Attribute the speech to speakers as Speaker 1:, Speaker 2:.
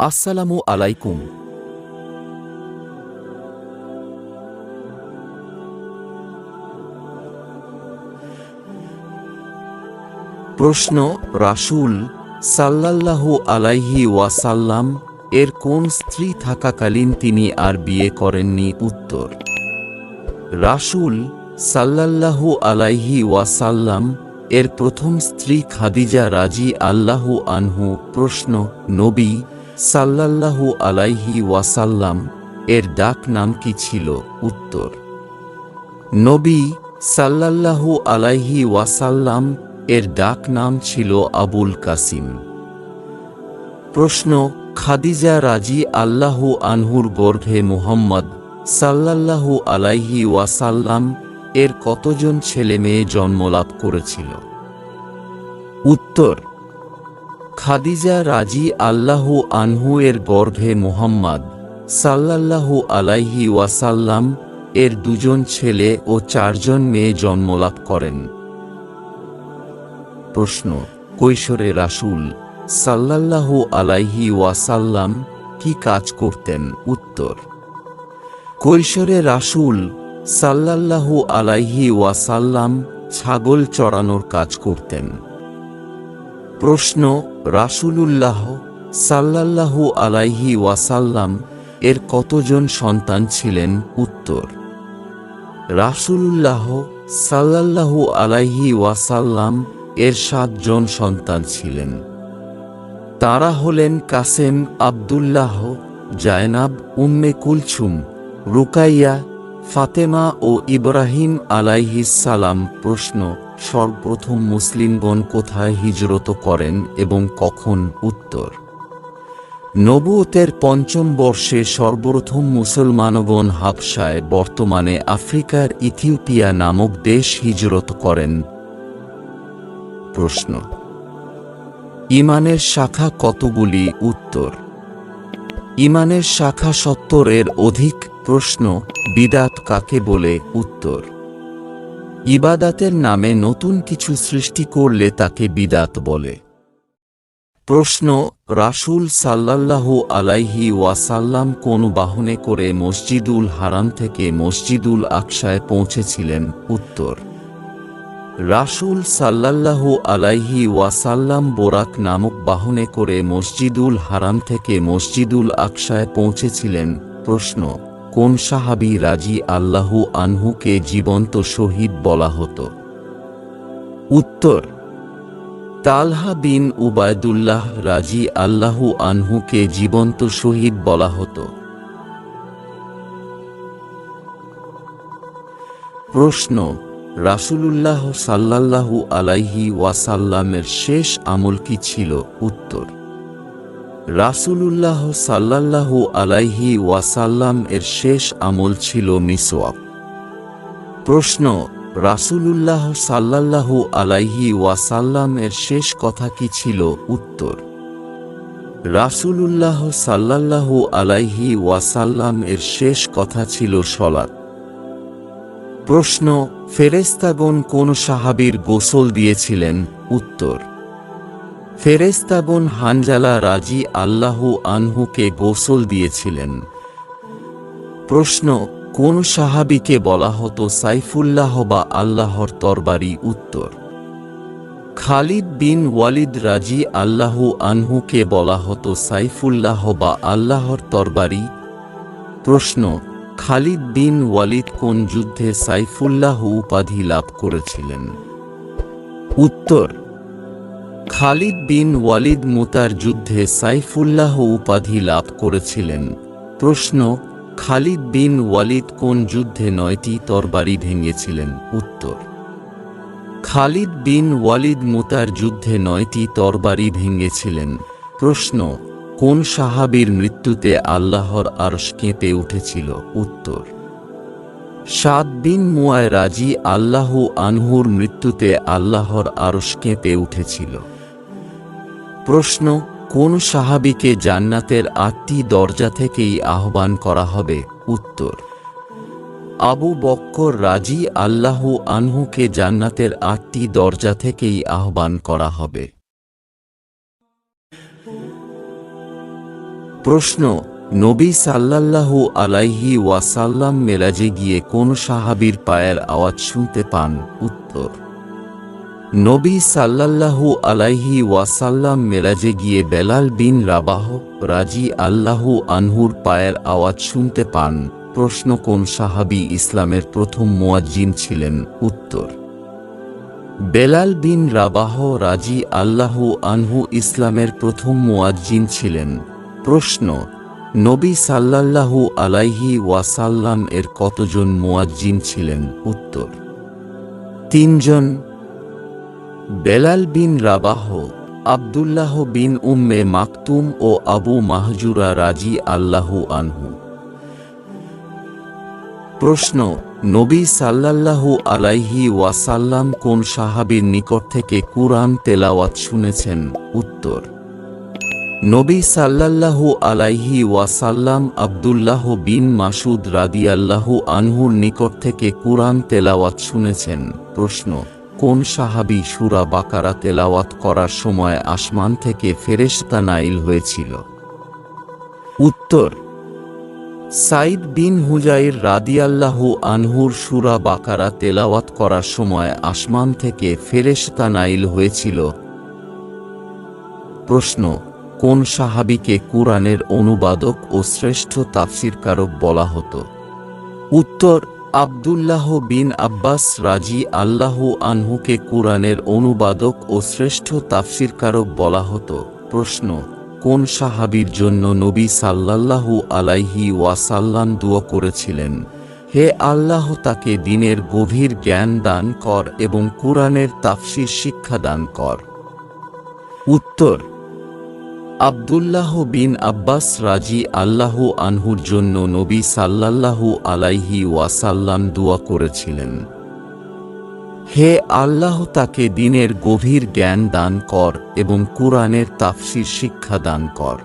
Speaker 1: আসসালামু আলাইকুম। প্রশ্ন, রাসূল সাল্লাল্লাহু আলাইহি ওয়াসাল্লাম এর কোন স্ত্রী থাকাকালীন তিনি আর বিয়ে করেননি? উত্তর, রাসূল সাল্লাল্লাহু আলাইহি ওয়াসাল্লাম এর প্রথম স্ত্রী খাদিজা রাযিয়াল্লাহু আনহু। প্রশ্ন, নবী সাল্লাল্লাহু আলাইহি ওয়াসাল্লাম এর ডাক নাম কি ছিল? উত্তর, নবী সাল্লাল্লাহু আলাইহি ওয়াসাল্লাম এর ডাক নাম ছিল আবুল কাসিম। প্রশ্ন, খাদিজা রাযিয়াল্লাহু আনহুর গর্ভে মুহাম্মদ সাল্লাল্লাহু আলাইহি ওয়াসাল্লাম এর কতজন ছেলে মেয়ে জন্মলাভ করেছিল? উত্তর, খাদিজা রাযিয়াল্লাহু আনহু এর গর্ভে মুহাম্মদ সাল্লাল্লাহু আলাইহি ওয়াসাল্লাম এর 2 জন ছেলে ও 4 জন মেয়ে জন্মলাভ করেন। প্রশ্ন, কৈশোরে রাসূল সাল্লাল্লাহু আলাইহি ওয়াসাল্লাম কি কাজ করতেন? উত্তর, কৈশোরে রাসূল সাল্লাল্লাহু আলাইহি ওয়াসাল্লাম ছাগল চড়ানোর কাজ করতেন। প্রশ্ন, রাসূলুল্লাহ সাল্লাল্লাহু আলাইহি ওয়াসাল্লাম এর কতজন সন্তান ছিলেন? উত্তর, রাসূলুল্লাহ সাল্লাল্লাহু আলাইহি ওয়াসাল্লাম এর 7 জন সন্তান ছিলেন। তারা হলেন কাসেম, আব্দুল্লাহ, জায়নাব, উম্মে কুলছুম, রুকাইয়া, ফাতেমা ও ইব্রাহিম আলাইহিস সালাম। প্রশ্ন, সর্বপ্রথম মুসলিমগণ কোথায় হিজরত করেন এবং কখন? উত্তর, নবুয়তের 5ম বর্ষে সর্বপ্রথম মুসলমানগণ হাবশায়, বর্তমানে আফ্রিকার ইথিওপিয়া নামক দেশ হিজরত করেন। প্রশ্ন, ঈমানের শাখা কতগুলি? উত্তর, ঈমানের শাখা 70 এর অধিক। প্রশ্ন, বিদআত কাকে বলে? উত্তর, ইবাদাতের নামে নতুন কিছু সৃষ্টি করলে তাকে বিদআত বলে। প্রশ্ন, রাসূল সাল্লাল্লাহু আলাইহি ওয়াসাল্লাম কোন বাহনে করে মসজিদুল হারাম থেকে মসজিদুল আকসায় পৌঁছেছিলেন? উত্তর, রাসূল সাল্লাল্লাহু আলাইহি ওয়াসাল্লাম বোরাক নামক বাহনে করে মসজিদুল হারাম থেকে মসজিদুল আকসায় পৌঁছেছিলেন। প্রশ্ন, কোন সাহাবী রাযিয়াল্লাহু আনহুকে জীবন্ত শহীদ বলা হতো? উত্তর, তালহা বিন উবায়দুল্লাহ রাযিয়াল্লাহু আনহুকে জীবন্ত শহীদ বলা হতো। প্রশ্ন, রাসূলুল্লাহ সাল্লাল্লাহু আলাইহি ওয়াসাল্লামের শেষ আমল কি ছিল? উত্তর, রাসূলুল্লাহ সাল্লাল্লাহু আলাইহি ওয়াসাল্লাম এর শেষ আমল ছিল মিসওয়াক। প্রশ্ন, রাসূলুল্লাহ সাল্লাল্লাহু আলাইহি ওয়াসাল্লাম এর শেষ কথা কি ছিল? উত্তর, রাসূলুল্লাহ সাল্লাল্লাহু আলাইহি ওয়াসাল্লাম এর শেষ কথা ছিল সলাত। প্রশ্ন, ফেরেশতাগণ কোন সাহাবীর গোসল দিয়েছিলেন? উত্তর, ফেরেশতাগণ হানজালা রাযিয়াল্লাহু আনহুকে গোসল দিয়েছিলেন। প্রশ্ন, কোন সাহাবীকে বলা হতো সাইফুল্লাহ বা আল্লাহর তরবারি? উত্তর, খালিদ বিন ওয়ালিদ রাযিয়াল্লাহু আনহুকে বলা হতো সাইফুল্লাহ বা আল্লাহর তরবারি। প্রশ্ন, খালিদ বিন ওয়ালিদ কোন যুদ্ধে সাইফুল্লাহ উপাধি লাভ করেছিলেন? উত্তর, খালিদ বিন ওয়ালিদ মুতার যুদ্ধে সাইফুল্লাহ উপাধি লাভ করেছিলেন। প্রশ্ন, খালিদ বিন ওয়ালিদ কোন যুদ্ধে 9টি তরবারি ভেঙেছিলেন? উত্তর, খালিদ বিন ওয়ালিদ মুতার যুদ্ধে 9টি তরবারি ভেঙেছিলেন। প্রশ্ন, কোন সাহাবীর মৃত্যুতে আল্লাহর আরশ কেঁপে উঠেছিল? উত্তর, সাদ বিন মুআয় রাযিয়াল্লাহু আনহুর মৃত্যুতে আল্লাহর আরশ কেঁপে উঠেছিল। প্রশ্ন, কোন সাহাবীকে জান্নাতের 8টি দরজা থেকেই আহ্বান করা হবে? উত্তর, আবু বকর রাযিয়াল্লাহু আনহুকে জান্নাতের 8টি দরজা থেকেই আহ্বান করা হবে। প্রশ্ন, নবী সাল্লাল্লাহু আলাইহি ওয়াসাল্লাম মেরাজে গিয়ে কোন সাহাবীর পায়ের আওয়াজ শুনতে পান? উত্তর, নবী সাল্লাল্লাহু আলাইহি ওয়াসাল্লাম মেরাজে গিয়ে বেলাল বিন রাবাহ রাজি আল্লাহু আনহুর পায়ের আওয়াজ শুনতে পান। প্রশ্ন, কোন সাহাবী ইসলামের প্রথম মুয়াজ্জিন ছিলেন? উত্তর, বেলাল বিন রাবাহ রাজি আল্লাহু আনহু ইসলামের প্রথম মুয়াজ্জিন ছিলেন। প্রশ্ন, নবী সাল্লাল্লাহু আলাইহি ওয়াসাল্লাম এর কতজন মুয়াজ্জিন ছিলেন? উত্তর, 3 জন। বেলাল বিন রাবাহ, আব্দুল্লাহ বিন উম্মে মাকতুম ও আবু মাহজুরা রাজি আল্লাহু আনহু। প্রশ্ন, নবী সাল্লাল্লাহু আলাইহি ওয়াসাল্লাম কোন সাহাবীর নিকট থেকে কুরআন তেলাওয়াত শুনেছেন? উত্তর, নবী সাল্লাল্লাহু আলাইহি ওয়াসাল্লাম আব্দুল্লাহ বিন মাসুদ রাদিয়াল্লাহু আনহুর নিকট থেকে কুরআন তেলাওয়াত শুনেছেন। প্রশ্ন, কোন সাহাবী সূরা বাকারা তেলাওয়াত করার সময় আসমান থেকে ফেরেশতা নাযিল হয়েছিল? উত্তর, সাইদ বিন হুজাইর রাদিয়াল্লাহু আনহুর সূরা বাকারা তেলাওয়াত করার সময় আসমান থেকে ফেরেশতা নাযিল হয়েছিল। প্রশ্ন, কোন সাহাবীকে কুরআনের অনুবাদক ও শ্রেষ্ঠ তাফসীরকারক বলা হতো? উত্তর, আব্দুল্লাহ বিন আব্বাস রাজি আল্লাহু আনহুকে কুরআনের অনুবাদক ও শ্রেষ্ঠ তাফসীরকারক বলা হতো। প্রশ্ন, কোন সাহাবীর জন্য নবী সাল্লাল্লাহু আলাইহি ওয়াসাল্লাম দুআ করেছিলেন? হে আল্লাহ, তাকে দ্বীনের গভীর জ্ঞান দান কর এবং কুরআনের তাফসীর শিক্ষা দান কর। উত্তর, আব্দুল্লাহ বিন আব্বাস রাজি আল্লাহু আনহুর জন্য নবী সাল্লাল্লাহু আলাইহি ওয়াসাল্লাম দুআ করেছিলেন, হে আল্লাহ, তাকে দ্বীনের গভীর জ্ঞান দান কর এবং কুরআনের তাফসীর শিক্ষা দান কর।